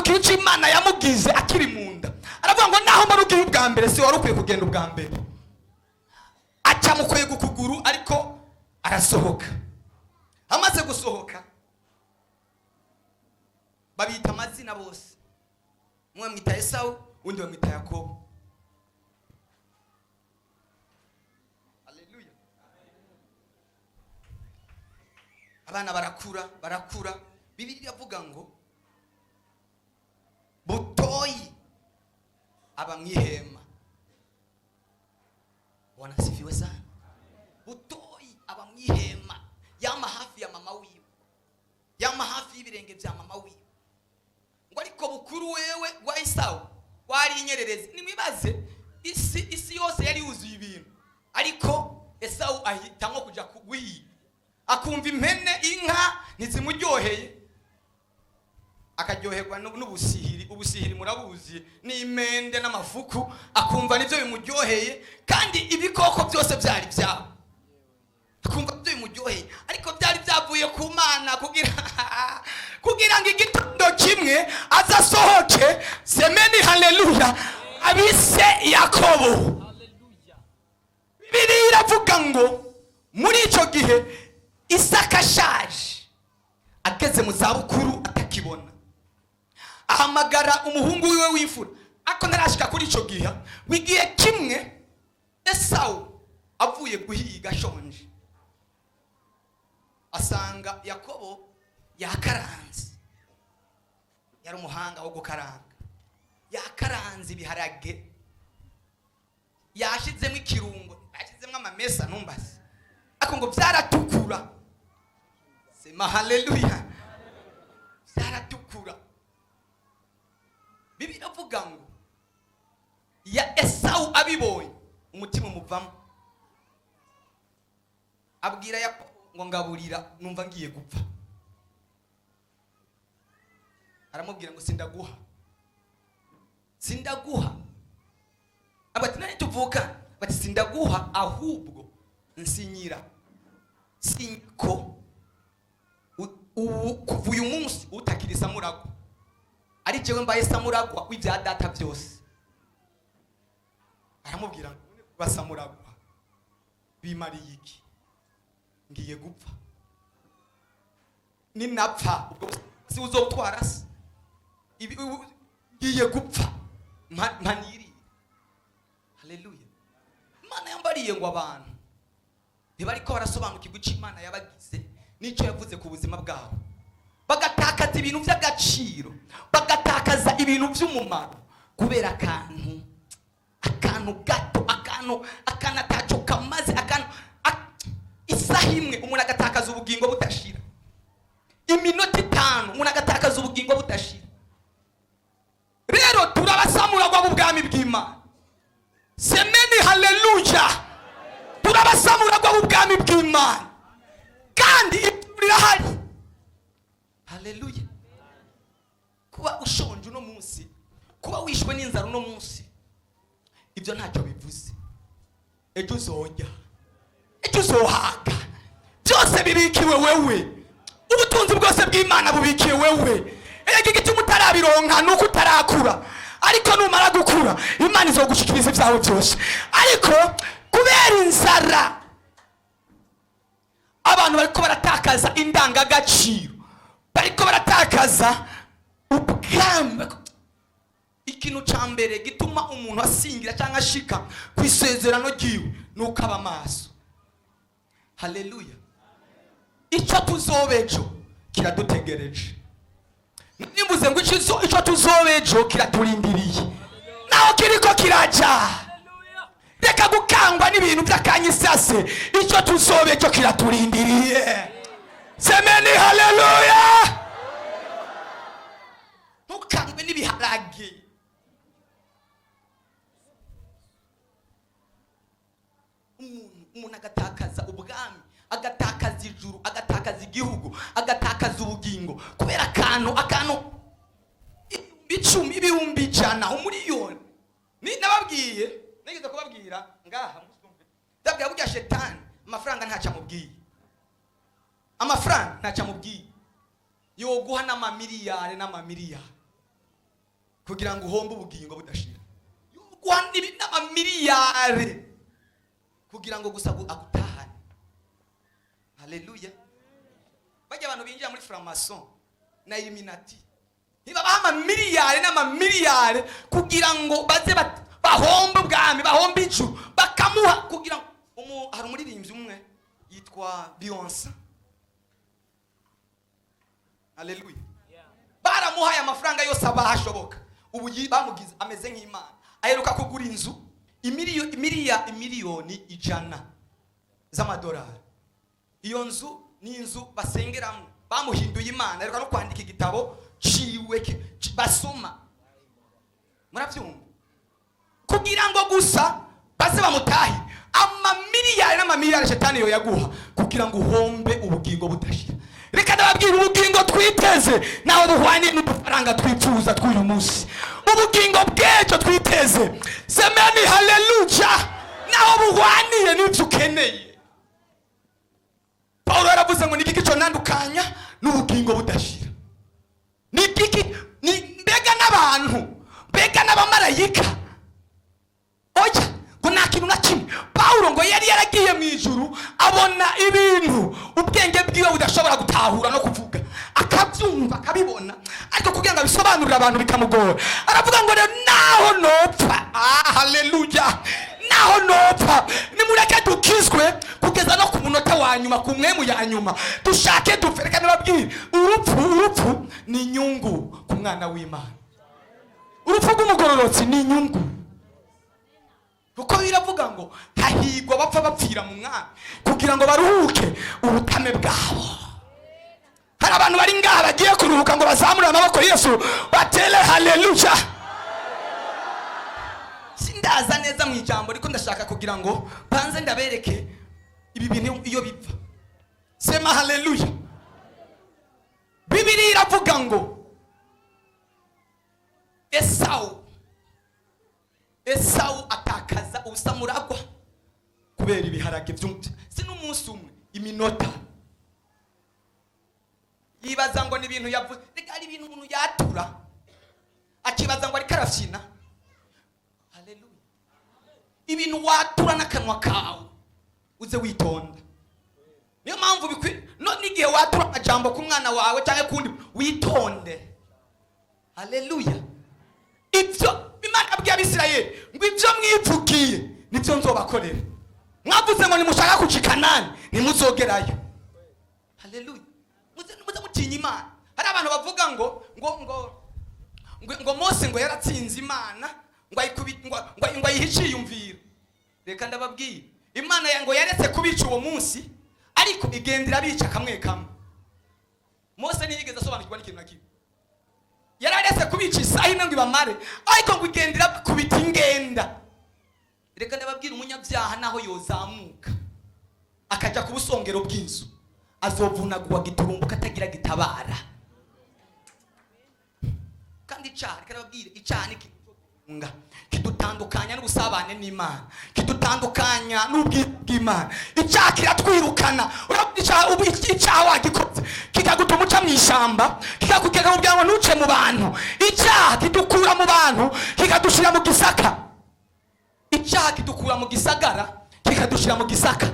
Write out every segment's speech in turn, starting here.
arasobanukira icyo Imana yamugize akiri mu nda. Aravuga ngo naho muri ugiye ubwa mbere si wari ukwiye kugenda ubwa mbere. Aca mukwega ukuguru ariko arasohoka. Amaze gusohoka babita amazina bose. Umwe mwita Esau, undi bamwita Yakobo. Haleluya. Abana barakura. Bibiliya iravuga ngo butoyi aba mwihema. Bwana sifiwe sana. Butoyi aba mwihema, yama hafi ya mama wiwe, yama hafi y'ibirenge bya mama wiwe. Ngo ariko bukuru wewe wa Esau wari inyererezi. Nimwibaze isi yose yari yuzuye ibintu, ariko Esau ahitamwo kuja kugwiga. Akumva impene inka ntizimuryoheye, akaryoherwa n'ubusihiri. Ubusihiri murabuzi, n'imende n'amafuku, akumva nivyo bimuryoheye, kandi ibikoko byose byari byabo, akumva byo bimuryoheye. Ariko byari byavuye ku Mana kugira ngo igitondo kimwe azasohoke. Semeni haleluya. Abise Yakobo. Bibiliya iravuga ngo muri icyo gihe Isaka ashaje, ageze mu zabukuru atakibona, ahamagara umuhungu wiwe w'imfura. Ako narashika kuri icyo gihe wigiye kimwe Esau avuye guhiga ashonje, asanga Yakobo yakaranze. Yari umuhanga wo gukaranga. Yakaranze ibiharage, yashizemo ikirungo, yashizemo amamesa numbaze, ako ngo byaratukura. Sema haleluya. Byaratukura. Bibiliya iravuga ngo ya Esau abibonye umutima umuvamo, abwira Yakobo ngo ngaburira, numva ngiye gupfa. Aramubwira ngo sindaguha. Abati nani tuvuka? Bati sindaguha, ahubwo nsinyira sinko kuva uyu munsi utakiri samuragwa, ari jewe mbaye samuragwa w'ibya data byose. Aramubwira ngo basamuragwa bimariye iki? Ngiye gupfa. Ninapfa ubwo si uzotwara se? Ngiye gupfa mpaniri. Haleluya. Imana yambariye ngo abantu ntibariko barasobanukirwa icyo Imana yabagize n'icyo yavuze ku buzima bwabo, bagatakaza ibintu by'agaciro, bagatakaza ibintu by'umumaro kubera akantu gato, akantu ataco kamaze, isaha imwe umuntu agatakaza ubugingo budashira, iminota 5 umuntu agatakaza ubugingo budashira. Rero turabasamuragwa mu bwami bw'Imana. Semeni haleluya. Turabasamuragwa mu bwami bw'Imana, kandi irahari. Haleluya. Kuba ushonje uno munsi, kuba wishwe n'inzara uno munsi, ibyo ntacyo bivuze. Ejo uzojya, ejo uzohaga, byose bibikiwe wewe. Ubutunzi bwose bw'Imana bubikiwe wewe. Ege gituma utarabironka nuko utarakura, ariko numara gukura Imana izogushikiriza ibyawe byose. Ariko kubera inzara abantu bariko baratakaza indangagaciro, bariko baratakaza ubwami. Ikintu ca mbere gituma umuntu asingira cyangwa ashika ku isezerano ryiwe nuko aba maso. Haleluya. Icyo tuzobejo kiradutegereje. Nimbuze ngo icyo tuzobejo kiraturindiriye, naho kiriko kiraja. Reka gukangwa n'ibintu by'akanyisase, icyo tuzobejo kiraturindiriye. Semeni haleluya. Ntukangwe n'ibiharage. Umuntu agatakaza ubwami, agatakaza ijuru, agatakaza igihugu, agatakaza ubugingo kubera akantu ibicumi, ibihumbi 100, umuriyoni. Ni nababwiye, nigeze kubabwira ngaha musumve. Ndabwira burya shetani amafaranga ntaca mubwiye. Amafaranga ntaca mubwiye. Yo guha n'amamiliyari n'amamiliyari. kugira ngo uhombe ubugingo budashira. Yoguha n'amamiliyari kugira ngo gusa agutahane. Haleluya. Bajya abantu binjira muri franc-maçon na Illuminati ntibabaha amamiliyari n'amamiliyari kugira ngo baze bahombe ubwami, bahombe ijuru, bakamuha kugira ngo hari umuririmbyi umwe yitwa Beyonce. Haleluya. Baramuhaye amafaranga yose abashoboka, ubu bamugize ameze nk'Imana. Aheruka kugura inzu imiliyoni 100 z'amadolari. Iyo nzu ni inzu basengeramo, bamuhinduye Imana. Aheruka no kwandika igitabo ciwe basoma. Muravyumva? Kugira ngo gusa baze bamutahe amamiliyari n'amamiliyari shetani yo yaguha kugira ngo uhombe ubugingo budashira. Reka ndababwira ubugingo twiteze naho buhwanye n'udufaranga twifuza tw'uyu munsi. Ubugingo bw'ejo twiteze, semeni haleluya, naho buhwaniye n'ibyo ukeneye. Paulo yaravuze ngo nigiki cyo nandukanya n'ubugingo budashira. Nigiki mbega n'abantu, mbega n'abamarayika. Oya, ngo nta kintu na kimwe. Paulo ngo yari yaragiye mu ijuru abona ibintu ubwenge bwiwe budashobora gutahura no kuvuga, akabyumva akabibona, ariko kugira ngo abisobanurire abantu bikamugora. Aravuga ngo naho nopfa, haleluya, naho nopfa nimureke dukizwe kugeza no ku munota wa nyuma, ku mwemu ya nyuma dushake dupfe. Reka nababwire, urupfu ni inyungu ku mwana w'Imana. Urupfu rw'umugororotsi ni inyungu, kuko biravuga ngo hahigwa bapfa bapfira mu mwami kugira ngo baruhuke ubutame bwabo. Hari abantu bari ngaha bagiye kuruhuka ngo bazamure amaboko Yesu batele haleluya. Sindaza neza mu ijambo, ariko ndashaka kugira ngo banze ndabereke ibi bintu iyo bipfa. Sema haleluya. Bibiliya iravuga ngo Esau atakaza ubusamuragwa kubera ibiharage by'umuti. Si n'umunsi umwe, iminota. Yibaza ngo ni ibintu yavuze. Reka ari ibintu umuntu yatura akibaza ngo ari karafyina. Haleluya. Ibintu watura n'akanwa kawe uze witonda. Niyo mpamvu bikwi none igihe watura amajambo ku mwana wawe cyangwa kundi witonde. Haleluya. Ibyo Imana yabwiye Abisirayeli ngo ibyo mwivugiye nibyo nzobakorera. Mwavuze ngo nimushaka kuja i Kanani nimuzogerayo. Haleluya. Muze mutinya Imana. Hari abantu bavuga ngo Mose ngo yaratsinze Imana ngo ayihiciyumvira. Reka ndababwiye, Imana yango yaretse kubica uwo munsi, ariko igendera bica kamwe kamwe. Mose ntiyigeze asobanukirwa n'ikintu na kimwe. Yararetse kubica isaha imwe ngo ibamare, ariko ngo igendera kubita ingenda. Reka ndababwira, umunyabyaha naho yozamuka akaja ku busongero bw'inzu azovunagwa giturumbuka atagira gitabara. Kandi icyaha, reka ndababwire, icyaha ni kidutandukanya n'ubusabane n'Imana, kidutandukanya n'ubw'Imana. Icyaha kiratwirukana. Icyaha wagikoze kikagutuma uca mu ishyamba, kikakugeza mu byanwa ntuce mu bantu. Icyaha kidukura mu bantu kikadushira mu gisaka. Icyaha kidukura mu gisagara kikadushira mu gisaka.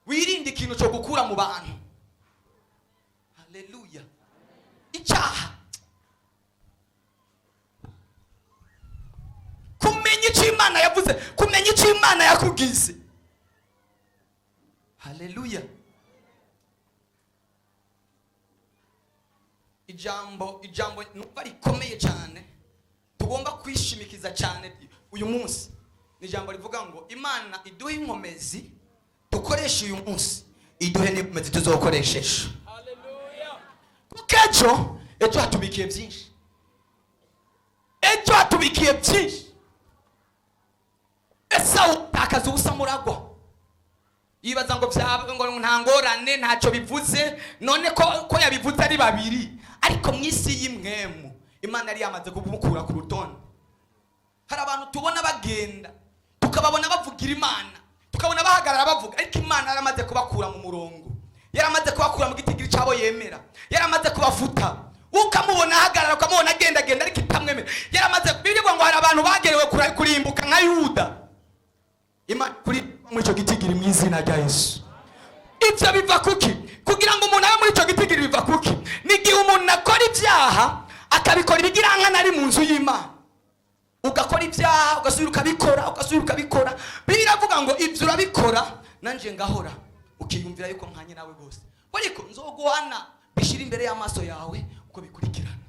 Wirinde ikintu cyo gukura mu bantu. Haleluya. Icyaha, kumenya icyo Imana yavuze, kumenya icyo Imana yakugize. Haleluya. Ijambo numva rikomeye cyane tugomba kwishimikiza cyane uyu munsi ni ijambo rivuga ngo Imana iduhe inkomezi dukoresha uyu munsi, iduhe n'inkomezi tuzokoresheje. Haleluya. Kuko ejo hatubikiye byinshi. Ejo hatubikiye byinshi. Esau takaza ubusamuragwa, yibaza ngo byaba ngo ntangorane ntacyo bivuze, none ko yabivuze ari babiri, ariko mu isi y'imwemu Imana yari yamaze kumukura ku rutonde. Hari abantu tubona bagenda tukababona bavugira Imana, tukabona bahagarara bavuga, ariko Imana yaramaze kubakura mu murongo, yaramaze kubakura mu gitigiri cyabo yemera, yaramaze kubafuta. ukamubona ahagarara ukamubona agenda ariko itamwemera. Yaramaze birivuga ngo hari abantu bagerewe kurimbuka nka Yuda. Imana kuri muri icyo gitigiri mu izina rya Yesu. Ibyo biva kuki? Kugira ngo umuntu abe muri icyo gitigiri biva kuki? Nigihe umuntu akora ibyaha akabikora ibigiranga nari mu nzu y'Imana. Ugakora ibyaha ugasubira ukabikora. Biravuga ngo ibyo urabikora nanje ngahora. Ukiyumvira yuko nkanye nawe bose. Ariko nzoguhana bishira imbere y'amaso yawe uko bikurikirana.